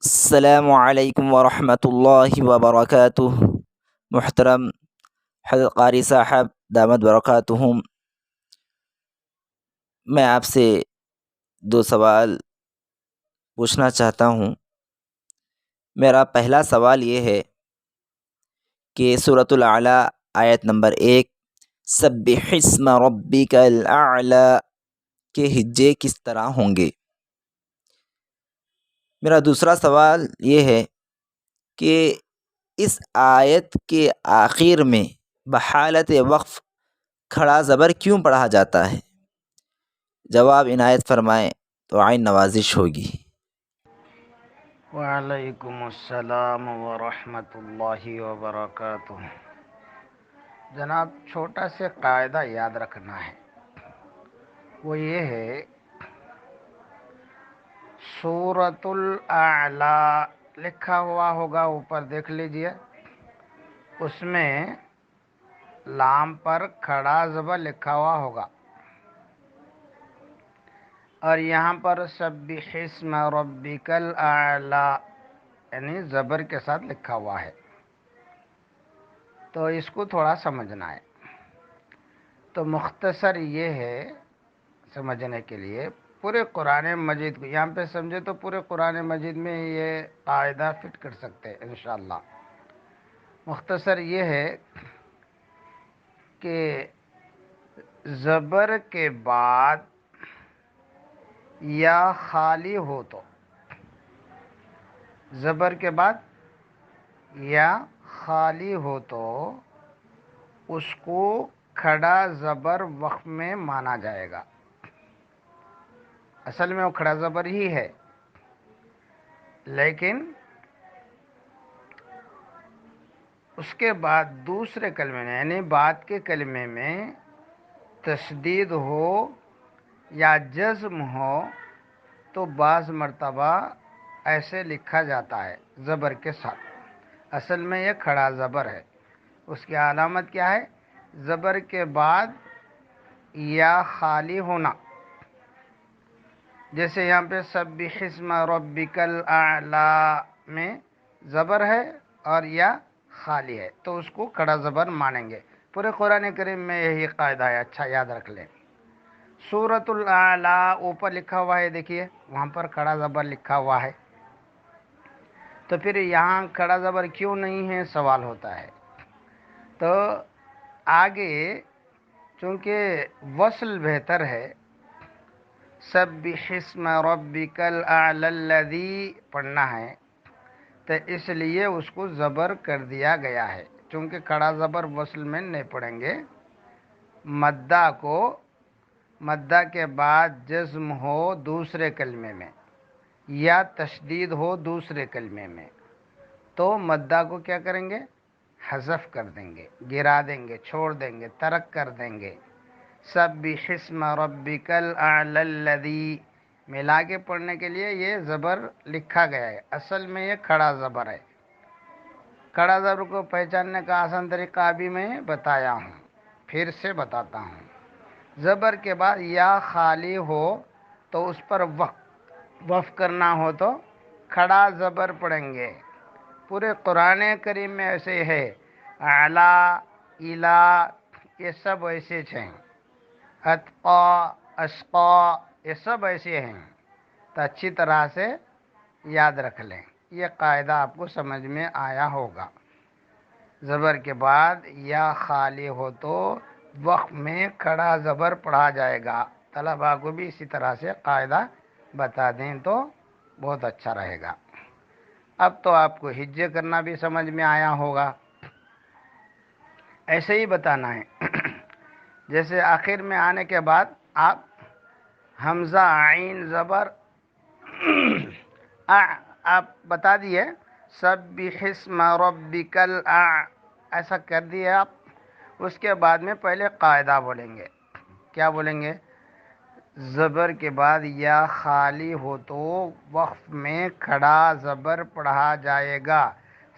السلام علیکم ورحمۃ اللہ وبرکاتہ۔ محترم حضرت قاری صاحب دامت برکاتہم، میں آپ سے دو سوال پوچھنا چاہتا ہوں۔ میرا پہلا سوال یہ ہے کہ سورۃ الاعلیٰ آیت نمبر 1 سبح اسم ربک الاعلی کے ہجے کس طرح ہوں گے؟ میرا دوسرا سوال یہ ہے کہ اس آیت کے آخر میں بحالت وقف کھڑا زبر کیوں پڑھا جاتا ہے؟ جواب عنایت فرمائیں تو عین نوازش ہوگی۔ وعلیکم السلام ورحمۃ اللہ وبرکاتہ۔ جناب، چھوٹا سے قاعدہ یاد رکھنا ہے، وہ یہ ہے سورۃ الاعلی لکھا ہوا ہوگا، اوپر دیکھ لیجئے، اس میں لام پر کھڑا زبر لکھا ہوا ہوگا، اور یہاں پر سبح اسم ربک الاعلی یعنی زبر کے ساتھ لکھا ہوا ہے، تو اس کو تھوڑا سمجھنا ہے۔ تو مختصر یہ ہے سمجھنے کے لیے، پورے قرآن مجید کو یہاں پہ سمجھے تو پورے قرآن مجید میں یہ قاعدہ فٹ کر سکتے ہیں انشاءاللہ۔ مختصر یہ ہے کہ زبر کے بعد یا خالی ہو تو، زبر کے بعد یا خالی ہو تو اس کو کھڑا زبر وقف میں مانا جائے گا۔ اصل میں وہ کھڑا زبر ہی ہے، لیکن اس کے بعد دوسرے کلمے میں یعنی بعد کے کلمے میں تشدید ہو یا جزم ہو تو بعض مرتبہ ایسے لکھا جاتا ہے زبر کے ساتھ۔ اصل میں یہ کھڑا زبر ہے، اس کی علامت کیا ہے؟ زبر کے بعد یا خالی ہونا، جیسے یہاں پہ سبح اسم ربک الاعلی میں زبر ہے اور یا خالی ہے، تو اس کو کھڑا زبر مانیں گے۔ پورے قرآن کریم میں یہی قاعدہ ہے، اچھا یاد رکھ لیں۔ سورۃ الاعلی اوپر لکھا ہوا ہے، دیکھیے وہاں پر کھڑا زبر لکھا ہوا ہے، تو پھر یہاں کھڑا زبر کیوں نہیں ہے سوال ہوتا ہے۔ تو آگے چونکہ وصل بہتر ہے، سبح اسم ربک الاعلی الذی پڑھنا ہے، تو اس لیے اس کو زبر کر دیا گیا ہے، چونکہ کھڑا زبر وصل میں نہیں پڑھیں گے۔ مدہ کے بعد جزم ہو دوسرے کلمے میں یا تشدید ہو دوسرے کلمے میں، تو مدہ کو کیا کریں گے؟ حذف کر دیں گے، گرا دیں گے، چھوڑ دیں گے، ترک کر دیں گے۔ سبح اسم ربک الاعلی الذی ملا کے پڑھنے کے لیے یہ زبر لکھا گیا ہے، اصل میں یہ کھڑا زبر ہے۔ کھڑا زبر کو پہچاننے کا آسان طریقہ ابھی میں بتایا ہوں، پھر سے بتاتا ہوں۔ زبر کے بعد یا خالی ہو تو اس پر وقف کرنا ہو تو کھڑا زبر پڑھیں گے۔ پورے قرآن کریم میں ایسے ہے، اعلیٰ، الا، یہ سب ایسے ہیں، اتقا، اشقا، یہ سب ایسے ہیں، تو اچھی طرح سے یاد رکھ لیں۔ یہ قاعدہ آپ کو سمجھ میں آیا ہوگا۔ زبر کے بعد یا خالی ہو تو وقف میں کھڑا زبر پڑھا جائے گا۔ طلباء کو بھی اسی طرح سے قاعدہ بتا دیں تو بہت اچھا رہے گا۔ اب تو آپ کو ہجے کرنا بھی سمجھ میں آیا ہوگا، ایسے ہی بتانا ہے۔ جیسے آخر میں آنے کے بعد آپ حمزہ عین زبر آپ بتا دیے، سبح اسم ربک ایسا کر دیے آپ، اس کے بعد میں پہلے قاعدہ بولیں گے۔ کیا بولیں گے؟ زبر کے بعد یا خالی ہو تو وقف میں کھڑا زبر پڑھا جائے گا،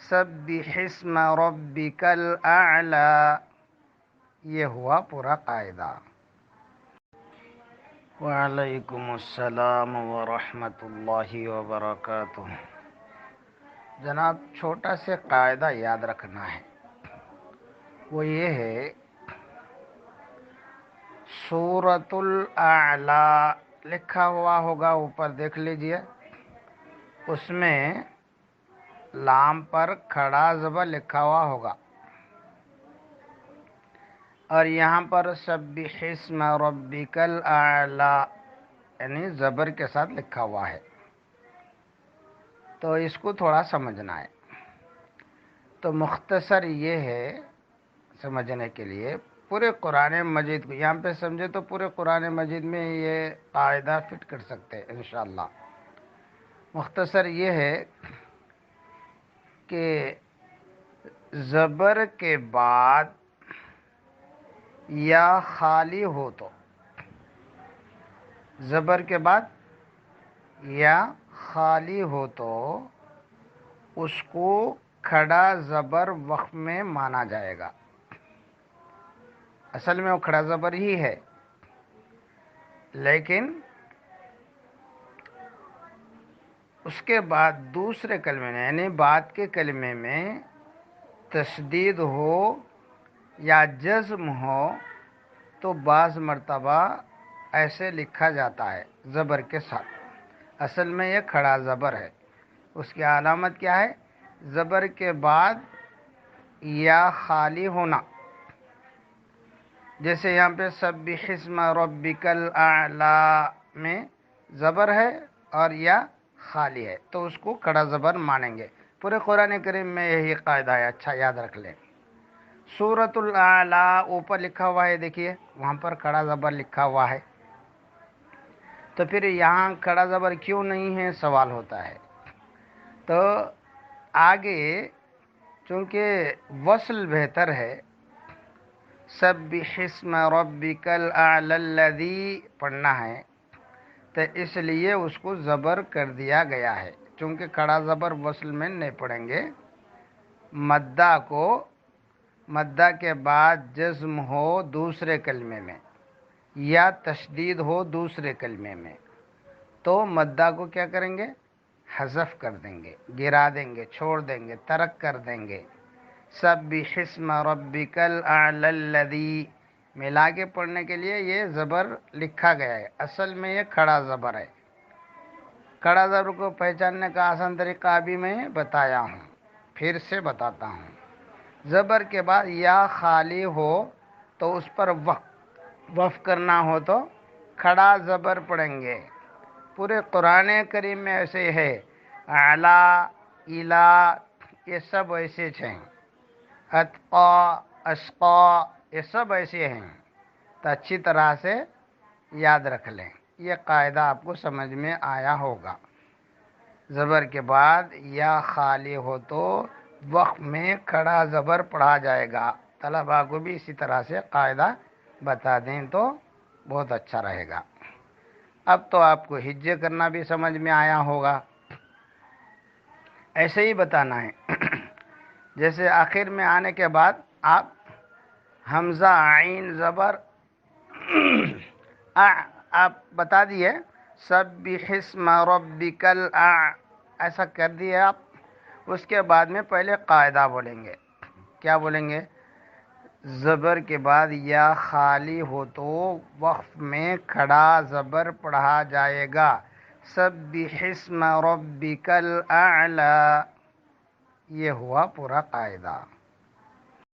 سبح اسم ربک الاعلی۔ یہ ہوا پورا قاعدہ۔ وعلیکم السلام ورحمۃ اللہ وبرکاتہ۔ جناب چھوٹا سے قاعدہ یاد رکھنا ہے، وہ یہ ہے سورۃ الاعلی لکھا ہوا ہوگا، اوپر دیکھ لیجئے، اس میں لام پر کھڑا زبر لکھا ہوا ہوگا، اور یہاں پر سبح اسم ربک الاعلی یعنی زبر کے ساتھ لکھا ہوا ہے، تو اس کو تھوڑا سمجھنا ہے۔ تو مختصر یہ ہے سمجھنے کے لیے، پورے قرآن مجید کو یہاں پہ سمجھے تو پورے قرآن مجید میں یہ قاعدہ فٹ کر سکتے ہیں انشاءاللہ۔ مختصر یہ ہے کہ زبر کے بعد یا خالی ہو تو، زبر کے بعد یا خالی ہو تو اس کو کھڑا زبر وقف میں مانا جائے گا، اصل میں وہ کھڑا زبر ہی ہے، لیکن اس کے بعد دوسرے کلمے میں یعنی بعد کے کلمے میں تشدید ہو یا جزم ہو تو بعض مرتبہ ایسے لکھا جاتا ہے زبر کے ساتھ، اصل میں یہ کھڑا زبر ہے، اس کی علامت کیا ہے؟ زبر کے بعد یا خالی ہونا، جیسے یہاں پہ سبح اسم ربک الاعلی میں زبر ہے اور یا خالی ہے، تو اس کو کھڑا زبر مانیں گے۔ پورے قرآن کریم میں یہی قاعدہ ہے، اچھا یاد رکھ لیں۔ سورۃ الاعلی اوپر لکھا ہوا ہے، دیکھیے وہاں پر کھڑا زبر لکھا ہوا ہے، تو پھر یہاں کھڑا زبر کیوں نہیں ہے سوال ہوتا ہے۔ تو آگے چونکہ وصل بہتر ہے، سبح اسم ربک الاعلی الذی پڑھنا ہے، تو اس لیے اس کو زبر کر دیا گیا ہے، چونکہ کھڑا زبر وصل میں نہیں پڑھیں گے۔ مدہ کے بعد جزم ہو دوسرے کلمے میں یا تشدید ہو دوسرے کلمے میں، تو مدہ کو کیا کریں گے؟ حذف کر دیں گے، گرا دیں گے، چھوڑ دیں گے، ترک کر دیں گے۔ سبح اسم ربک الاعلی الذی ملا کے پڑھنے کے لیے یہ زبر لکھا گیا ہے، اصل میں یہ کھڑا زبر ہے۔ کھڑا زبر کو پہچاننے کا آسان طریقہ ابھی میں بتایا ہوں، پھر سے بتاتا ہوں۔ زبر کے بعد یا خالی ہو تو اس پر وقف کرنا ہو تو کھڑا زبر پڑھیں گے۔ پورے قرآن کریم میں ایسے ہے، اعلی، الا، یہ سب ایسے ہیں، اتقا، اشقا، یہ سب ایسے ہیں، تو اچھی طرح سے یاد رکھ لیں۔ یہ قاعدہ آپ کو سمجھ میں آیا ہوگا۔ زبر کے بعد یا خالی ہو تو وقف میں کھڑا زبر پڑھا جائے گا۔ طلباء کو بھی اسی طرح سے قاعدہ بتا دیں تو بہت اچھا رہے گا۔ اب تو آپ کو ہجے کرنا بھی سمجھ میں آیا ہوگا، ایسے ہی بتانا ہے۔ جیسے آخر میں آنے کے بعد آپ حمزہ عین زبر آپ بتا دیے، سبح اسم ربک ایسا کر دیے آپ، اس کے بعد میں پہلے قاعدہ بولیں گے۔ کیا بولیں گے؟ زبر کے بعد یا خالی ہو تو وقف میں کھڑا زبر پڑھا جائے گا، سبح اسم ربک الاعلی، یہ ہوا پورا قاعدہ۔